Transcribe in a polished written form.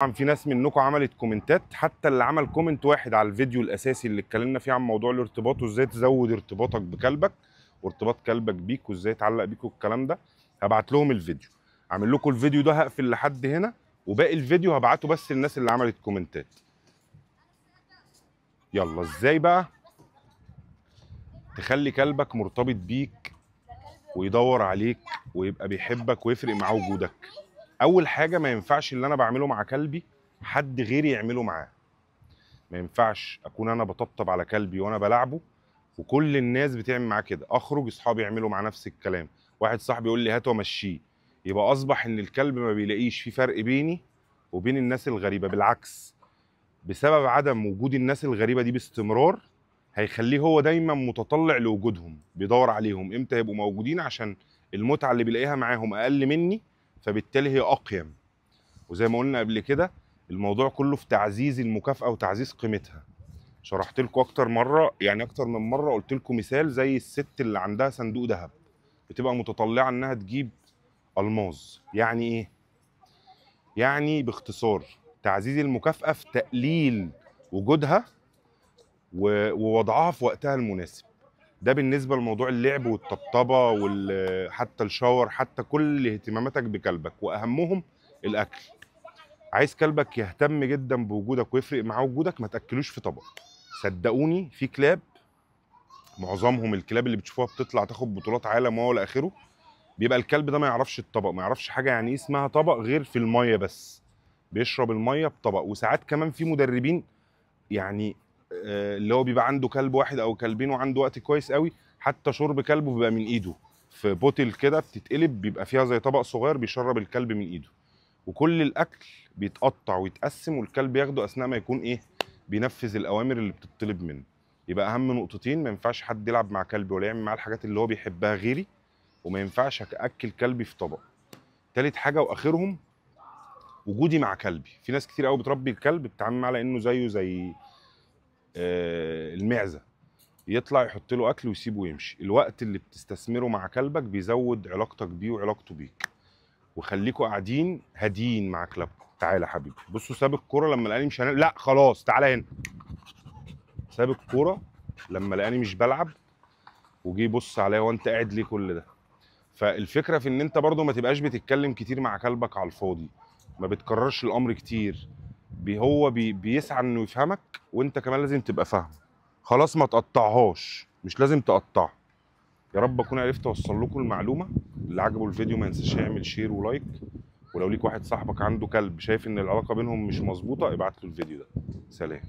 طبعا في ناس منكم عملت كومنتات، حتى اللي عمل كومنت واحد على الفيديو الاساسي اللي اتكلمنا فيه عن موضوع الارتباط وازاي تزود ارتباطك بكلبك وارتباط كلبك بيك وازاي تعلق بيك والكلام ده، هبعت لهم الفيديو. عامل لكم الفيديو ده، هقفل لحد هنا وباقي الفيديو هبعته بس للناس اللي عملت كومنتات. يلا، ازاي بقى تخلي كلبك مرتبط بيك ويدور عليك ويبقى بيحبك ويفرق معاه وجودك؟ اول حاجه، ما ينفعش اللي انا بعمله مع كلبي حد غيري يعمله معاه. ما ينفعش اكون انا بطبطب على كلبي وانا بلعبه وكل الناس بتعمل معاه كده، اخرج اصحابي يعملوا مع نفس الكلام، واحد صاحبي يقول لي هات وامشيه، يبقى اصبح ان الكلب ما بيلاقيش في فرق بيني وبين الناس الغريبه. بالعكس، بسبب عدم وجود الناس الغريبه دي باستمرار هيخليه هو دايما متطلع لوجودهم، بيدور عليهم امتى يبقوا موجودين عشان المتعه اللي بيلاقيها معاهم اقل مني، فبالتالي هي اقيم. وزي ما قلنا قبل كده، الموضوع كله في تعزيز المكافاه وتعزيز قيمتها. شرحت لكم اكتر مره، يعني اكتر من مره قلت لكم مثال زي الست اللي عندها صندوق ذهب بتبقى متطلعه انها تجيب الماظ. يعني ايه؟ يعني باختصار تعزيز المكافاه في تقليل وجودها ووضعها في وقتها المناسب. ده بالنسبه لموضوع اللعب والطبطبه وحتى الشاور، حتى كل اهتماماتك بكلبك واهمهم الاكل. عايز كلبك يهتم جدا بوجودك ويفرق معاه وجودك، ما تاكلوش في طبق. صدقوني، في كلاب، معظمهم الكلاب اللي بتشوفوها بتطلع تاخد بطولات عالم ولا اخره، بيبقى الكلب ده ما يعرفش الطبق، ما يعرفش حاجه يعني ايه اسمها طبق غير في الميه بس، بيشرب الميه بطبق. وساعات كمان في مدربين يعني اللي هو بيبقى عنده كلب واحد او كلبين وعنده وقت كويس قوي، حتى شرب كلبه بيبقى من ايده في بوتل كده بتتقلب، بيبقى فيها زي طبق صغير بيشرب الكلب من ايده، وكل الاكل بيتقطع ويتقسم والكلب ياخده اثناء ما يكون ايه، بينفذ الاوامر اللي بتطلب منه. يبقى اهم نقطتين: ما ينفعش حد يلعب مع كلبي ولا يعمل معاه الحاجات اللي هو بيحبها غيري، وما ينفعش اكل كلبي في طبق. تالت حاجه واخرهم، وجودي مع كلبي. في ناس كتير قوي بتربي الكلب بتتعامل معاه على انه زيه زي المعزه، يطلع يحط له اكل ويسيبه ويمشي. الوقت اللي بتستثمره مع كلبك بيزود علاقتك بيه وعلاقته بيك. وخليكوا قاعدين هاديين مع كلابكم. تعالى يا حبيبي، بصوا، ساب الكوره لما لقاني مش لا خلاص تعالى هنا. ساب الكوره لما لقاني مش بلعب وجي يبص عليا، وانت قاعد ليه كل ده؟ فالفكره في ان انت برضو ما تبقاش بتتكلم كتير مع كلبك على الفاضي، ما بتكررش الامر كتير. هو بيسعى انه يفهمك وانت كمان لازم تبقى فاهمه. خلاص، ما تقطعهاش، مش لازم تقطعه. يا رب اكون عرفت اوصل لكم المعلومه. اللي عجبه الفيديو ما ينساش يعمل شير ولايك، ولو ليك واحد صاحبك عنده كلب شايف ان العلاقه بينهم مش مظبوطه ابعت له الفيديو ده. سلام.